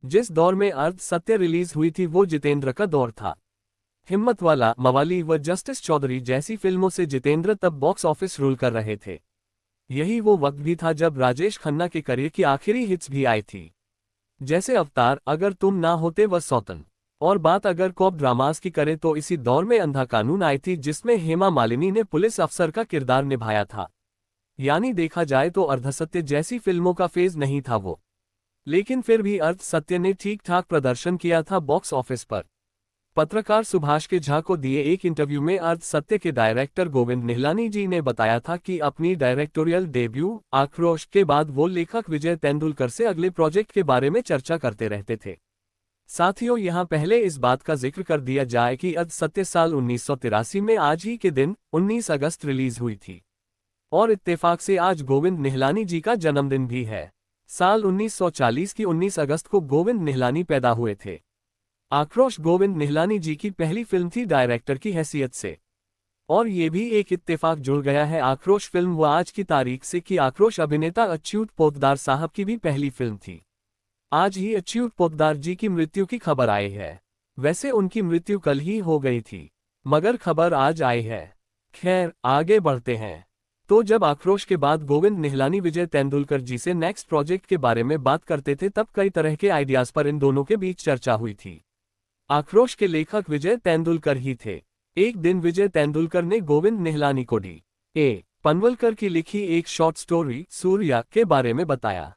जिस दौर में अर्ध सत्य रिलीज हुई थी वो जितेंद्र का दौर था। हिम्मतवाला, मवाली व जस्टिस चौधरी जैसी फिल्मों से जितेंद्र तब बॉक्स ऑफिस रूल कर रहे थे। यही वो वक्त भी था जब राजेश खन्ना के करियर की आखिरी हिट्स भी आई थी, जैसे अवतार, अगर तुम ना होते व सौतन। और बात अगर कॉप ड्रामास की करें तो इसी दौर में अंधा कानून आई थी, जिसमें हेमा मालिनी ने पुलिस अफसर का किरदार निभाया था। यानी देखा जाए तो अर्धसत्य जैसी फिल्मों का फेज नहीं था वो, लेकिन फिर भी अर्धसत्य ने ठीक ठाक प्रदर्शन किया था बॉक्स ऑफिस पर। पत्रकार सुभाष के झा को दिए एक इंटरव्यू में अर्धसत्य के डायरेक्टर गोविंद निहलानी जी ने बताया था कि अपनी डायरेक्टोरियल डेब्यू आक्रोश के बाद वो लेखक विजय तेंदुलकर से अगले प्रोजेक्ट के बारे में चर्चा करते रहते थे। साथियों, यहाँ पहले इस बात का जिक्र कर दिया जाए कि अर्धसत्य साल 1983 में आज ही के दिन 19 अगस्त रिलीज हुई थी, और इत्तेफाक से आज गोविंद निहलानी जी का जन्मदिन भी है। साल 1940 की 19 अगस्त को गोविंद निहलानी पैदा हुए थे। आक्रोश गोविंद निहलानी जी की पहली फिल्म थी डायरेक्टर की हैसियत से, और ये भी एक इत्तेफाक जुड़ गया है आक्रोश फिल्म व आज की तारीख से कि आक्रोश अभिनेता अच्युत पोद्दार साहब की भी पहली फिल्म थी। आज ही अच्युत पोद्दार जी की मृत्यु की खबर आई है। वैसे उनकी मृत्यु कल ही हो गई थी, मगर खबर आज आई है। खैर, आगे बढ़ते हैं। तो जब आक्रोश के बाद गोविंद निहलानी विजय तेंदुलकर जी से नेक्स्ट प्रोजेक्ट के बारे में बात करते थे, तब कई तरह के आइडियाज पर इन दोनों के बीच चर्चा हुई थी। आक्रोश के लेखक विजय तेंदुलकर ही थे। एक दिन विजय तेंदुलकर ने गोविंद निहलानी को डी.ए. पनवलकर की लिखी एक शॉर्ट स्टोरी सूर्या के बारे में बताया।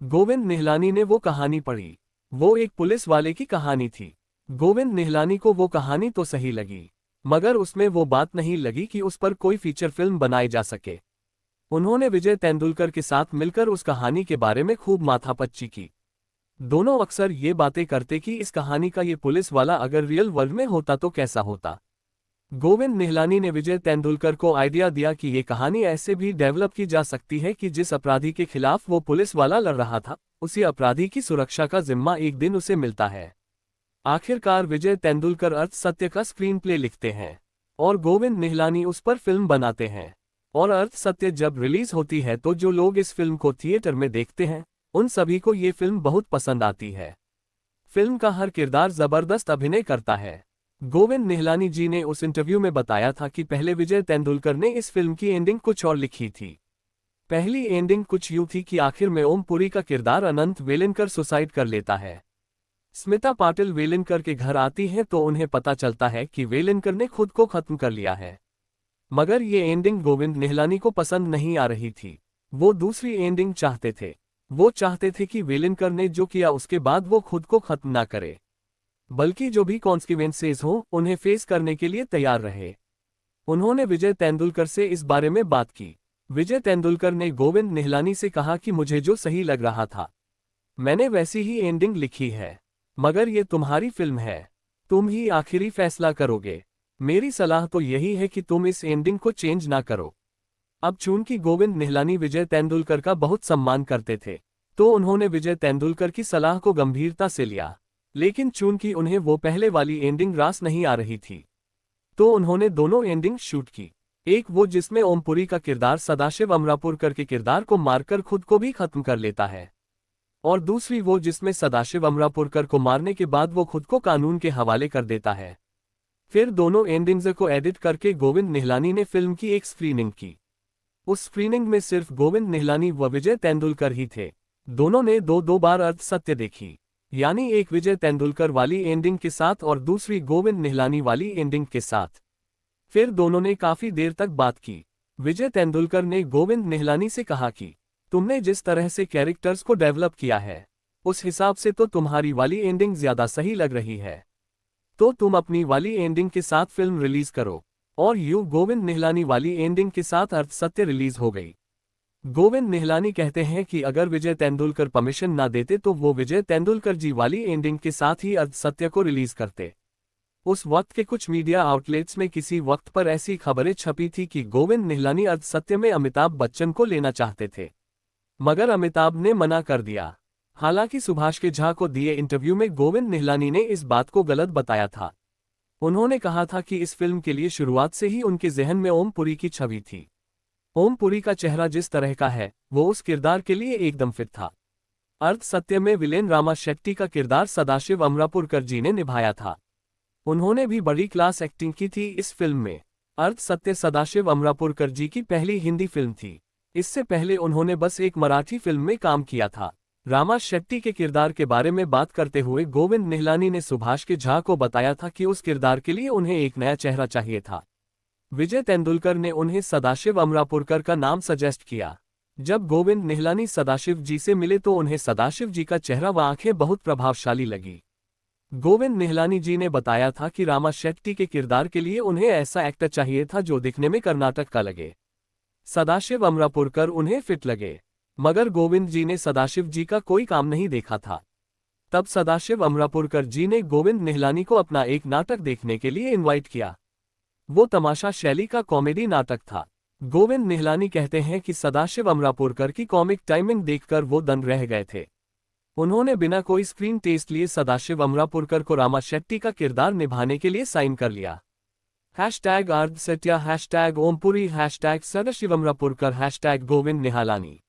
गोविंद निहलानी ने वो कहानी पढ़ी। वो एक पुलिस वाले की कहानी थी। गोविंद निहलानी को वो कहानी तो सही लगी, मगर उसमें वो बात नहीं लगी कि उस पर कोई फीचर फिल्म बनाई जा सके। उन्होंने विजय तेंदुलकर के साथ मिलकर उस कहानी के बारे में खूब माथापच्ची की। दोनों अक्सर ये बातें करते कि इस कहानी का ये पुलिस वाला अगर रियल वर्ल्ड में होता तो कैसा होता। गोविंद निहलानी ने विजय तेंदुलकर को आइडिया दिया कि ये कहानी ऐसे भी डेवलप की जा सकती है कि जिस अपराधी के खिलाफ वो पुलिस वाला लड़ रहा था, उसी अपराधी की सुरक्षा का जिम्मा एक दिन उसे मिलता है। आखिरकार विजय तेंदुलकर अर्धसत्य का स्क्रीन प्ले लिखते हैं और गोविंद निहलानी उस पर फिल्म बनाते हैं। और अर्धसत्य जब रिलीज होती है तो जो लोग इस फिल्म को थिएटर में देखते हैं, उन सभी को ये फिल्म बहुत पसंद आती है। फिल्म का हर किरदार जबरदस्त अभिनय करता है। गोविंद निहलानी जी ने उस इंटरव्यू में बताया था कि पहले विजय तेंदुलकर ने इस फिल्म की एंडिंग कुछ और लिखी थी। पहली एंडिंग कुछ यूं थी कि आखिर में ओम पुरी का किरदार अनंत वेलिनकर सुसाइड कर लेता है। स्मिता पाटिल वेलिनकर के घर आती हैं तो उन्हें पता चलता है कि वेलिनकर ने खुद को खत्म कर लिया है। मगर ये एंडिंग गोविंद निहलानी को पसंद नहीं आ रही थी। वो दूसरी एंडिंग चाहते थे। वो चाहते थे कि वेलिनकर ने जो किया उसके बाद वो खुद को खत्म ना करे, बल्कि जो भी कॉन्सिक्वेंसेस हो उन्हें फेस करने के लिए तैयार रहे। उन्होंने विजय तेंदुलकर से इस बारे में बात की। विजय तेंदुलकर ने गोविंद निहलानी से कहा कि मुझे जो सही लग रहा था मैंने वैसी ही एंडिंग लिखी है, मगर ये तुम्हारी फिल्म है, तुम ही आखिरी फैसला करोगे। मेरी सलाह तो यही है कि तुम इस एंडिंग को चेंज ना करो। अब चूंकि गोविंद निहलानी विजय तेंदुलकर का बहुत सम्मान करते थे, तो उन्होंने विजय तेंदुलकर की सलाह को गंभीरता से लिया। लेकिन चूंकि उन्हें वो पहले वाली एंडिंग रास नहीं आ रही थी, तो उन्होंने दोनों एंडिंग शूट की। एक वो जिसमें ओमपुरी का किरदार सदाशिव अमरापुरकर के किरदार को मारकर खुद को भी खत्म कर लेता है, और दूसरी वो जिसमें सदाशिव अमरापुरकर को मारने के बाद वो खुद को कानून के हवाले कर देता है। फिर दोनों एंडिंग्स को एडिट करके गोविंद निहलानी ने फिल्म की एक स्क्रीनिंग की। उस स्क्रीनिंग में सिर्फ गोविंद निहलानी व विजय तेंदुलकर ही थे। दोनों ने दो बार अर्धसत्य देखी, यानी एक विजय तेंदुलकर वाली एंडिंग के साथ और दूसरी गोविंद निहलानी वाली एंडिंग के साथ। फिर दोनों ने काफी देर तक बात की। विजय तेंदुलकर ने गोविंद निहलानी से कहा कि तुमने जिस तरह से कैरेक्टर्स को डेवलप किया है, उस हिसाब से तो तुम्हारी वाली एंडिंग ज्यादा सही लग रही है, तो तुम अपनी वाली एंडिंग के साथ फिल्म रिलीज करो। और यूं गोविंद निहलानी वाली एंडिंग के साथ अर्धसत्य रिलीज हो गई। गोविंद निहलानी कहते हैं कि अगर विजय तेंदुलकर परमिशन ना देते तो वो विजय तेंदुलकर जी वाली एंडिंग के साथ ही अर्धसत्य को रिलीज करते। उस वक्त के कुछ मीडिया आउटलेट्स में किसी वक्त पर ऐसी खबरें छपी थी कि गोविंद निहलानी अर्धसत्य में अमिताभ बच्चन को लेना चाहते थे, मगर अमिताभ ने मना कर दिया। हालांकि सुभाष के झा को दिए इंटरव्यू में गोविंद निहलानी ने इस बात को गलत बताया था। उन्होंने कहा था कि इस फिल्म के लिए शुरुआत से ही उनके जहन में ओम पुरी की छवि थी। ओम पुरी का चेहरा जिस तरह का है वो उस किरदार के लिए एकदम फिट था। अर्ध सत्य में विलेन रामा शेट्टी का किरदार सदाशिव अमरापुरकर जी ने निभाया था। उन्होंने भी बड़ी क्लास एक्टिंग की थी इस फिल्म में। अर्ध सत्य सदाशिव अमरापुरकर जी की पहली हिंदी फिल्म थी। इससे पहले उन्होंने बस एक मराठी फिल्म में काम किया था। रामा शेट्टी के किरदार के बारे में बात करते हुए गोविंद निहलानी ने सुभाष के झा को बताया था कि उस किरदार के लिए उन्हें एक नया चेहरा चाहिए था। विजय तेंदुलकर ने उन्हें सदाशिव अमरापुरकर का नाम सजेस्ट किया। जब गोविंद निहलानी सदाशिव जी से मिले तो उन्हें सदाशिव जी का चेहरा व आंखें बहुत प्रभावशाली लगी। गोविंद निहलानी जी ने बताया था कि रामा शेट्टी के किरदार के लिए उन्हें ऐसा एक्टर चाहिए था जो दिखने में कर्नाटक का लगे। सदाशिव अमरापुरकर उन्हें फिट लगे, मगर गोविंद जी ने सदाशिव जी का कोई काम नहीं देखा था। तब सदाशिव अमरापुरकर जी ने गोविंद निहलानी को अपना एक नाटक देखने के लिए इनवाइट किया। वो तमाशा शैली का कॉमेडी नाटक था। गोविंद निहलानी कहते हैं कि सदाशिव अमरापुरकर की कॉमिक टाइमिंग देखकर वो दंग रह गए थे। उन्होंने बिना कोई स्क्रीन टेस्ट लिए सदाशिव अमरापुरकर को रामा शेट्टी का किरदार निभाने के लिए साइन कर लिया। #अर्ध सत्या #ओमपुरी #सदाशिव अमरापुरकर #गोविंद निहलानी।